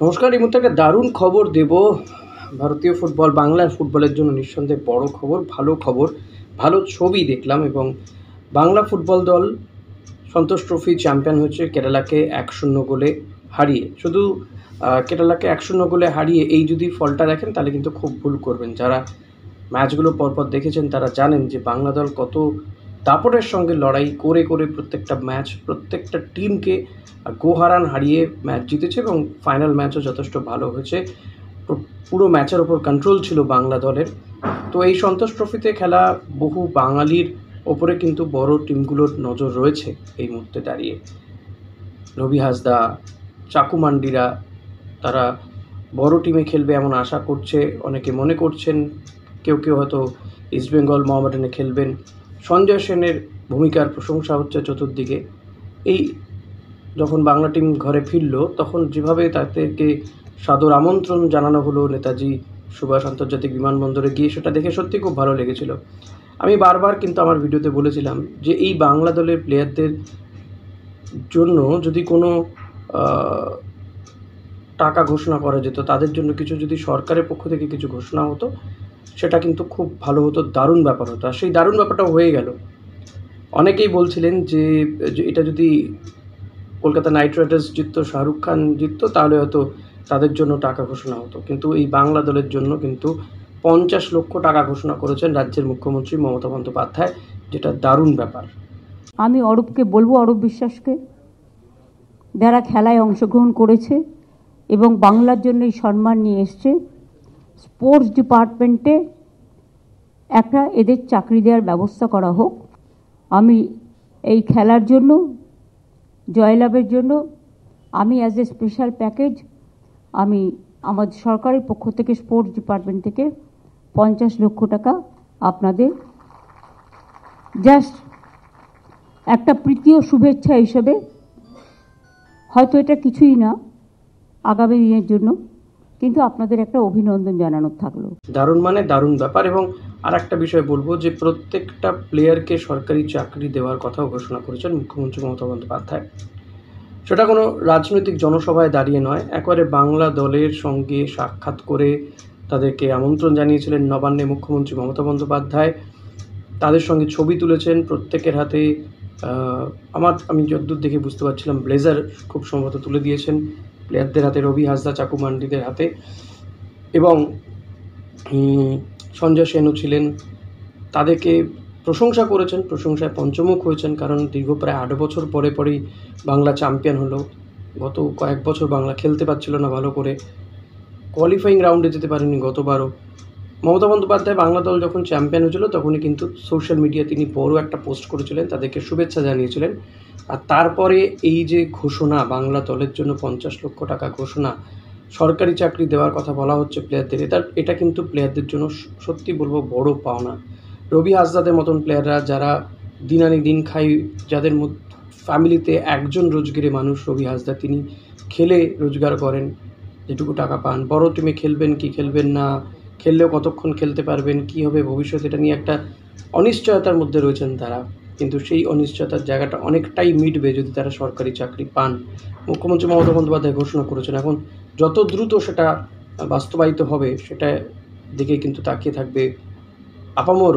নমস্কার। এই মুহূর্তে একটা দারুণ খবর দেব। ভারতীয় ফুটবল, বাংলার ফুটবলের জন্য নিঃসন্দেহে বড় খবর, ভালো ছবি দেখলাম এবং বাংলা ফুটবল দল সন্তোষ ট্রফি চ্যাম্পিয়ন হয়েছে কেরালাকে ১-০ গোলে হারিয়ে। শুধু কেরালাকে ১-০ গোলে হারিয়ে এই যদি ফলটা দেখেন তাহলে কিন্তু খুব ভুল করবেন। যারা ম্যাচগুলো পরপর দেখেছেন তারা জানেন যে বাংলা দল কত দাপটের সঙ্গে লড়াই করে প্রত্যেকটা ম্যাচ, প্রত্যেকটা টিমকে গোহারান হারিয়ে ম্যাচ জিতেছে এবং ফাইনাল ম্যাচও যথেষ্ট ভালো হয়েছে। পুরো ম্যাচের ওপর কন্ট্রোল ছিল বাংলা দলের। তো এই সন্তোষ ট্রফিতে খেলা বহু বাঙালির ওপরে কিন্তু বড় টিমগুলোর নজর রয়েছে এই মুহূর্তে দাঁড়িয়ে। রবি হাসদা, চাকু মান্ডিরা তারা বড় টিমে খেলবে এমন আশা করছে, অনেকে মনে করছেন। কেউ হয়তো ইস্টবেঙ্গল মোহামেডানে খেলবেন। সঞ্জয় সেনের ভূমিকার প্রশংসা হচ্ছে চতুর্দিকে। এই যখন বাংলা টিম ঘরে ফিরল তখন যেভাবে তাদেরকে সাদর আমন্ত্রণ জানানো হলো নেতাজি সুভাষ আন্তর্জাতিক বিমানবন্দরে গিয়ে, সেটা দেখে সত্যি খুব ভালো লেগেছিল। আমি বারবার কিন্তু আমার ভিডিওতে বলেছিলাম যে এই বাংলা দলের প্লেয়ারদের জন্য যদি কোনো টাকা ঘোষণা করা যেত, তাদের জন্য কিছু যদি সরকারের পক্ষ থেকে কিছু ঘোষণা হতো, সেটা কিন্তু খুব ভালো হতো, দারুণ ব্যাপার হতো। আর সেই দারুণ ব্যাপারটা হয়ে গেল। অনেকেই বলছিলেন যে এটা যদি কলকাতা নাইট রাইডার্স জিততো, শাহরুখ খান জিততো, তাহলে হয়তো তাদের জন্য টাকা ঘোষণা হতো। কিন্তু এই বাংলা দলের জন্য কিন্তু ৫০ লক্ষ টাকা ঘোষণা করেছেন রাজ্যের মুখ্যমন্ত্রী মমতা বন্দ্যোপাধ্যায়, যেটা দারুণ ব্যাপার। আমি অরূপকে বলবো, অরূপ বিশ্বাসকে, যারা খেলায় অংশগ্রহণ করেছে এবং বাংলার জন্য এই সম্মান নিয়ে এসছে, স্পোর্টস ডিপার্টমেন্টে একটা এদের চাকরি দেওয়ার ব্যবস্থা করা হোক। আমি এই খেলার জন্য, জয়লাভের জন্য আমি অ্যাজ এ স্পেশাল প্যাকেজ আমি আমাদের সরকারের পক্ষ থেকে, স্পোর্টস ডিপার্টমেন্ট থেকে ৫০ লক্ষ টাকা আপনাদের জাস্ট একটা প্রীতি ও শুভেচ্ছা হিসেবে, হয়তো এটা কিছুই না আগামী দিনের জন্য, কিন্তু আপনাদের একটা অভিনন্দন জানানোর থাকলো। দারুণ মানে দারুণ ব্যাপার। এবং আর একটা বিষয় বলবো যে প্রত্যেকটা প্লেয়ারকে সরকারি চাকরি দেওয়ার কথাও ঘোষণা করেছেন মুখ্যমন্ত্রী মমতা বন্দ্যোপাধ্যায়। সেটা কোনো রাজনৈতিক জনসভায় দাঁড়িয়ে নয়, একেবারে বাংলা দলের সঙ্গে সাক্ষাৎ করে তাদেরকে আমন্ত্রণ জানিয়েছিলেন নবান্নে মুখ্যমন্ত্রী মমতা বন্দ্যোপাধ্যায়। তাদের সঙ্গে ছবি তুলেছেন, প্রত্যেকের হাতে আমি যতদূর দেখে বুঝতে পারছিলাম ব্লেজার খুব সম্ভবত তুলে দিয়েছেন প্লেয়ারদের হাতে, রবি হাসদা, চাকু মান্ডিদের হাতে। এবং সঞ্জয় সেনও ছিলেন, তাদেরকে প্রশংসা করেছেন, প্রশংসায় পঞ্চমুখ হয়েছেন। কারণ দীর্ঘ প্রায় ৮ বছর পরেই বাংলা চ্যাম্পিয়ন হলো। গত কয়েক বছর বাংলা খেলতে পারছিল না ভালো করে, কোয়ালিফাইং রাউন্ডে যেতে পারেনি গতবারও। মমতা বন্দ্যোপাধ্যায় বাংলা দল যখন চ্যাম্পিয়ন হয়েছিল তখনই কিন্তু সোশ্যাল মিডিয়ায় তিনি বড় একটা পোস্ট করেছিলেন, তাদেরকে শুভেচ্ছা জানিয়েছিলেন। আর তারপরে এই যে ঘোষণা, বাংলা দলের জন্য ৫০ লক্ষ টাকা ঘোষণা, সরকারি চাকরি দেওয়ার কথা বলা হচ্ছে প্লেয়ারদের, এটা কিন্তু প্লেয়ারদের জন্য সত্যি বলবো বড় পাওনা। রবি হাসদাদের মতন প্লেয়াররা যারা দিন আনি দিন খাই, যাদের ফ্যামিলিতে একজন রোজগারি মানুষ রবি হাসদা, তিনি খেলে রোজগার করেন, যেটুকু টাকা পান। বড় টিমে খেলবেন কি খেলবেন না, খেললেও কতক্ষণ খেলতে পারবেন, কী হবে ভবিষ্যৎ, এটা নিয়ে একটা অনিশ্চয়তার মধ্যে রয়েছেন তারা। কিন্তু সেই অনিশ্চয়তার জায়গাটা অনেকটাই মিটবে যদি তারা সরকারি চাকরি পান। মুখ্যমন্ত্রী মমতা বন্দ্যোপাধ্যায় ঘোষণা করেছেন। এখন যত দ্রুত সেটা বাস্তবায়িত হবে সেটা দিকে কিন্তু তাকিয়ে থাকবে আপামর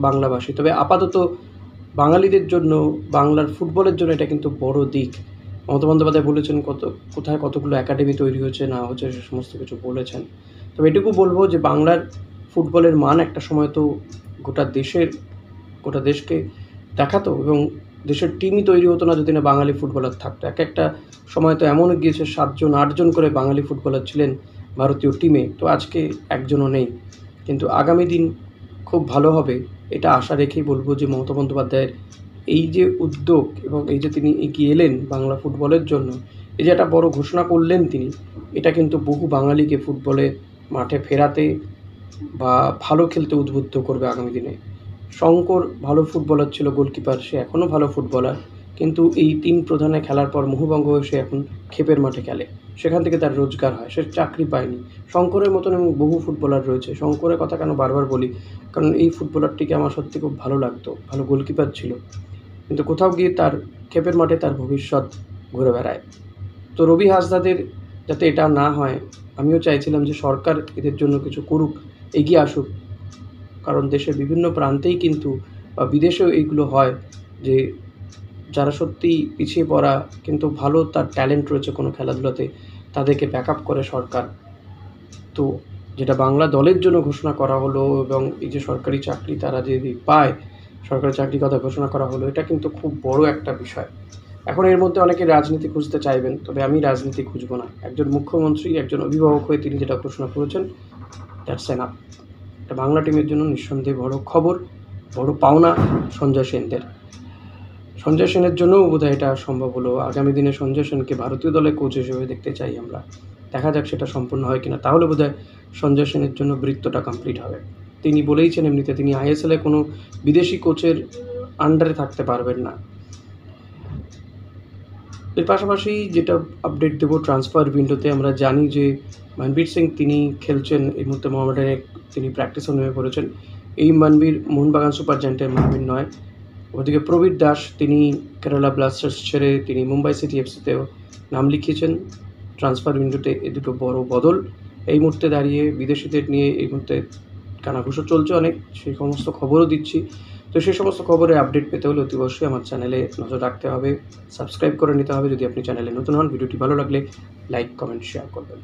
বাংলাভাষী। তবে আপাতত বাঙালিদের জন্য, বাংলার ফুটবলের জন্য এটা কিন্তু বড় দিক। মমতা বন্দ্যোপাধ্যায় বলেছেন কোথায় কতগুলো একাডেমি তৈরি হচ্ছে না হচ্ছে, সে সমস্ত কিছু বলেছেন। তবে এটুকু বলবো যে বাংলার ফুটবলের মান একটা সময় তো গোটা দেশকে দেখাতো এবং দেশের টিমই তৈরি হতো না যদি না বাঙালি ফুটবলার থাকতো। একটা সময় তো এমনও গিয়েছে 7জন 8জন করে বাঙালি ফুটবলার ছিলেন ভারতীয় টিমে, তো আজকে একজনও নেই। কিন্তু আগামী দিন খুব ভালো হবে, এটা আশা রেখেই বলবো যে মমতা বন্দ্যোপাধ্যায়ের এই যে উদ্যোগ এবং এই যে তিনি এগিয়ে এলেন বাংলা ফুটবলের জন্য, এই যে একটা বড় ঘোষণা করলেন তিনি, এটা কিন্তু বহু বাঙালিকে ফুটবলে মাঠে ফেরাতে বা ভালো খেলতে উদ্বুদ্ধ করবে আগামী দিনে। শঙ্কর ভালো ফুটবলার ছিল, গোলকিপার, সে এখনও ভালো ফুটবলার, কিন্তু এই 3 প্রধানে খেলার পর মোহভঙ্গ হয়ে সে এখন ক্ষেপের মাঠে খেলে, সেখান থেকে তার রোজগার হয়, সে চাকরি পায়নি। শঙ্করের মতন এবং বহু ফুটবলার রয়েছে। শঙ্করের কথা কেন বারবার বলি, কারণ এই ফুটবলারটিকে আমার সত্যি খুব ভালো লাগতো, ভালো গোলকিপার ছিল, কিন্তু কোথাও গিয়ে তার ক্ষেপের মাঠে তার ভবিষ্যৎ ঘুরে বেড়ায়। তো রবি হাসদাদের যাতে এটা না হয়, আমিও চাইছিলাম যে সরকার এদের জন্য কিছু করুক, এগিয়ে আসুক। কারণ দেশের বিভিন্ন প্রান্তেই কিন্তু বা বিদেশেও এইগুলো হয় যে যারা সত্যিই পিছিয়ে পড়া কিন্তু ভালো তার ট্যালেন্ট রয়েছে কোনো খেলাধুলাতে, তাদেরকে ব্যাকআপ করে সরকার। তো যেটা বাংলা দলের জন্য ঘোষণা করা হলো এবং এই যে সরকারি চাকরি তারা যদি পায়, সরকারি চাকরির কথা ঘোষণা করা হলো, এটা কিন্তু খুব বড় একটা বিষয়। এখন এর মধ্যে অনেকে রাজনীতি খুঁজতে চাইবেন, তবে আমি রাজনীতি খুঁজবো না। একজন মুখ্যমন্ত্রী, একজন অভিভাবক হয়ে তিনি যেটা ঘোষণা করেছেন, দ্যাটস এনাফ। এটা বাংলা টিমের জন্য নিঃসন্দেহে বড় খবর, বড় পাওনা সঞ্জয় সেনদের। সঞ্জয় সেনের জন্যও বোধহয় এটা সম্ভব হলো। আগামী দিনে সঞ্জয় সেনকে ভারতীয় দলের কোচ হিসেবে দেখতে চাই আমরা। দেখা যাক সেটা সম্পূর্ণ হয় কিনা। তাহলে বোধহয় সঞ্জয় সেনের জন্য বৃত্তটা কমপ্লিট হবে। তিনি বলেইছেন এমনিতে তিনি আইএসএলে কোনো বিদেশি কোচের আন্ডারে থাকতে পারবেন না। এর পাশাপাশি যেটা আপডেট দেবো, ট্রান্সফার উইন্ডোতে আমরা জানি যে মনবীর সিং তিনি খেলছেন এই মুহূর্তে মোহামেডানে, তিনি প্র্যাকটিসও নেমে পড়েছেন। এই মনবীর মোহনবাগান সুপার জায়ান্টের মনবীর নয়। ওদিকে প্রবীর দাস তিনি কেরালা ব্লাস্টার্স ছেড়ে তিনি মুম্বাই সিটি এফসিতেও নাম লিখিয়েছেন। ট্রান্সফার উইন্ডোতে এ দুটো বড় বদল। এই মুহূর্তে দাঁড়িয়ে বিদেশিদের নিয়ে এই মুহূর্তে কানাঘুষো চলছে অনেক, সেই সমস্ত খবরও দিচ্ছি। তো সেই সমস্ত খবরের আপডেট পেতে হলে অতি অবশ্যই আমার চ্যানেলে নজর রাখতে হবে, সাবস্ক্রাইব করে নিতে হবে। যদি আপনি চ্যানেলে নতুন হন, ভিডিওটি ভালো লাগলে লাইক, কমেন্ট, শেয়ার করবেন।